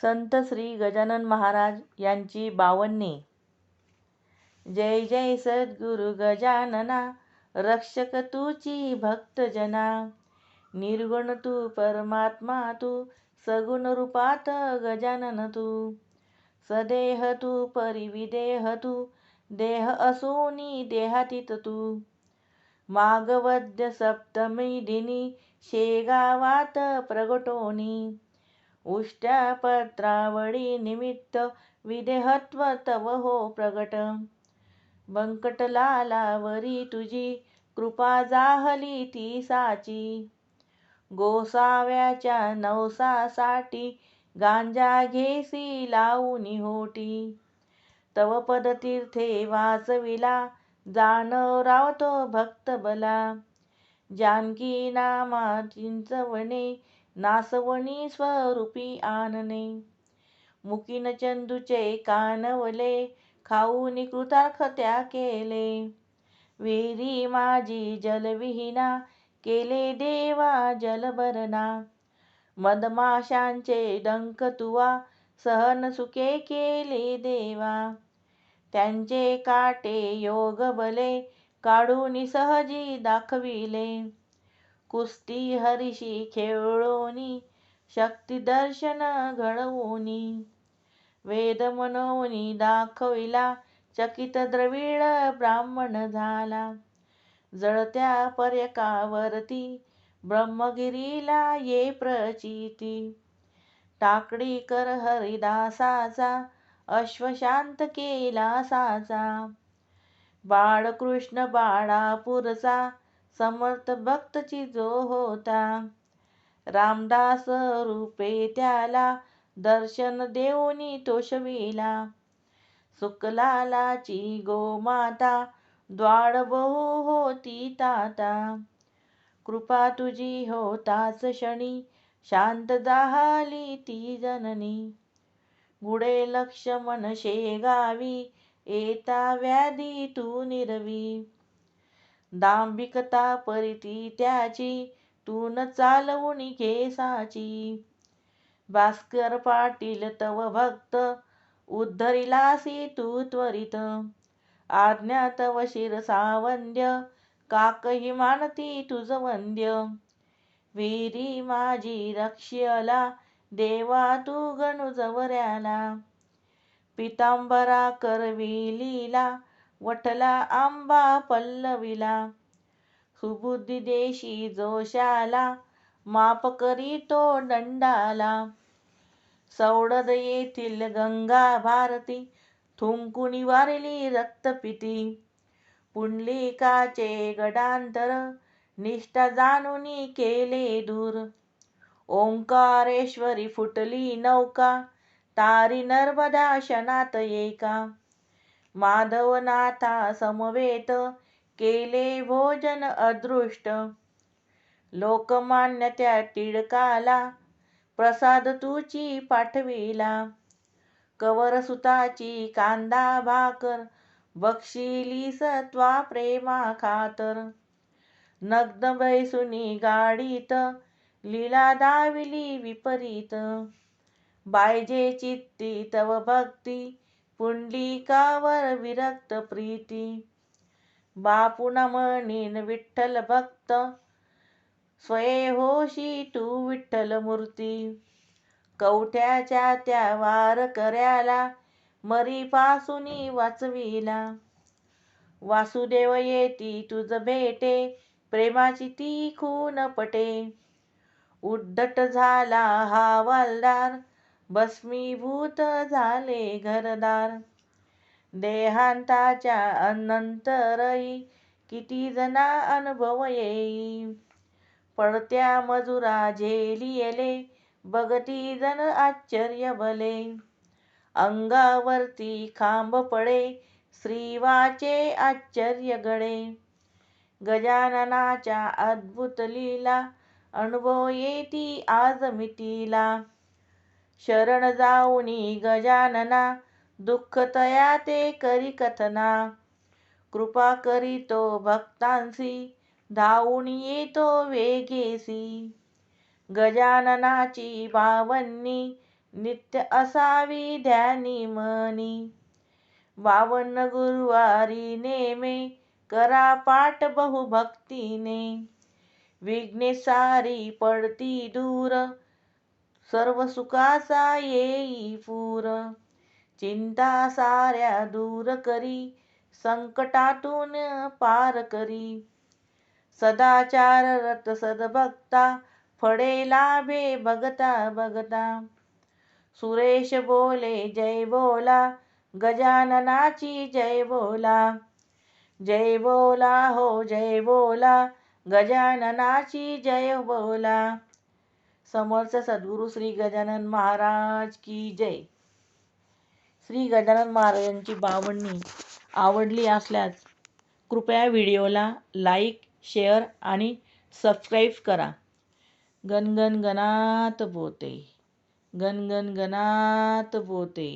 संत श्री गजानन महाराज यांची 52. जय जय सद्गुरु गजानना, रक्षक तूची भक्तजना. निर्गुण तू परमात्मा तू, सगुण रूपात गजानन तू. सदेह तू परिविदेह तू, देह असूनी देहातीत तू. मागवद्य सप्तमी दिनी, शेगावात प्रगटोनी. उष्ट्यापत्रावळी निमित्त, विदेहत्व तव हो प्रगट. बंकटलालावरी तुझी, कृपा जाहली ती साची. गोसाव्याच्या नवसासाठी, गांजा घेसी लावूनी होटी. तव पदतीर्थे वाचविला, जाणव रावतो भक्त बला. जानकी नामा चिंचवणे, नासवणी स्वरूपी आणणे. मुकीन चंदूचे कानवले, खाऊनी कृतार्थ त्या केले. विहिरी माझी जलविहीना, केले देवा जलभरणा. मधमाशांचे डंक तुवा, सहन सुखे केले देवा. त्यांचे काटे योग बले, काढून सहजी दाखविले. कुस्ती हरीशी खेळोनी, शक्ती दर्शन घडवोनी. वेद मनोनी दाखविला, चकित द्रविड ब्राह्मण झाला. जळत्या पर्यकावरती, ब्रह्मगिरीला ये प्रचिती. टाकडी कर हरिदासाचा, अश्वशांत केला साचा. बाळकृष्ण बाळापूरचा, समर्थ भक्तची जो होता. रामदास रूपे त्याला, दर्शन देऊनी तोषविला. सुकलालाची गोमाता, द्वाड बहु होती ताता. कृपा तुझी होताच क्षणी, शांत जाहली ती जननी. गुडे लक्ष्मण शेगावी, येता व्याधी तू निरवी. दांभिकता परिती त्याची, तून चालवून केसाची. भास्कर पाटील तव भक्त, उद्धरिलासी तू त्वरित. आज्ञा तव शिरसावंद्य, काकही मानती तुझ वंद्य. विहिरी माझी रक्ष्यला, देवा तू गणू जवऱ्याला. पितांबरा करविलीला, वठला आंबा पल्लविला. सुबुद्धी देशी जोशाला, माफ करीतो दंडाला. सौडद येथील गंगा भारती, थुंकुनी वारिली रक्तपिती. पुंडलिकाचे गडांतर, निष्ठा जाणूनी केले दूर. ओंकारेश्वरी फुटली नौका, तारी नर्मदा क्षणात एका. माधवनाथा समवेत, केले भोजन अदृष्ट. लोकमान्य त्या टिळकाला, प्रसाद तुची पाठविला. कवरसुताची कांदा भाकर, बक्षिलीस त्वा प्रेमा खातर. नग्न बैसुनी गाडीत, लीला दाविली विपरीत. बायजे चित्ती तव भक्ती, पुंडलिकावर विरक्त प्रीती. बापुना म्हणीन विठ्ठल भक्त, स्वये होशी तू विठ्ठल मूर्ती. कवठ्याच्या त्या वारकऱ्याला, मरीपासूनी वाचविला. वासुदेव येती तुझ भेटे, प्रेमाची ती खून पटे. उद्धट झाला हवालदार, भस्मीभूत झाले घरदार. देहांताच्या अनंतरही, किती जना अनुभव येई. पडत्या मजुरा झेलियले, बघती जण आश्चर्य भले. अंगावरती खांब पडे, श्रीवाचे आश्चर्य घडे. गजाननाच्या अद्भुत लीला, अनुभव येती आज मितीला. शरण जाऊनी गजानना, दुःख तया ते करी कथना. कृपा करीतो भक्तांसी, धावून येतो वेगेसी. गजाननाची 52 नित्य असावी ध्यानी मनी. 52 गुरुवारी नेमे करा पाठ बहुभक्तीने. विघ्ने सारी पडती दूर सर्व सुखाचा येई पूर. चिंता साऱ्या दूर करी संकटातून पार करी. सदाचार रत सद्भक्ता फळे लाभे बघता बघता. सुरेश बोले जय बोला गजाननाची जय बोला. जय बोला हो जय बोला गजाननाची जय बोला. समर्थ सद्गुरू श्री गजानन महाराज की जय. श्री गजानन महाराजांची बावन्नी आवडली असल्यास कृपया व्हिडिओला लाईक, शेअर आणि सबस्क्राईब करा. गण गण गणात बोते, गण गण गणात बोते.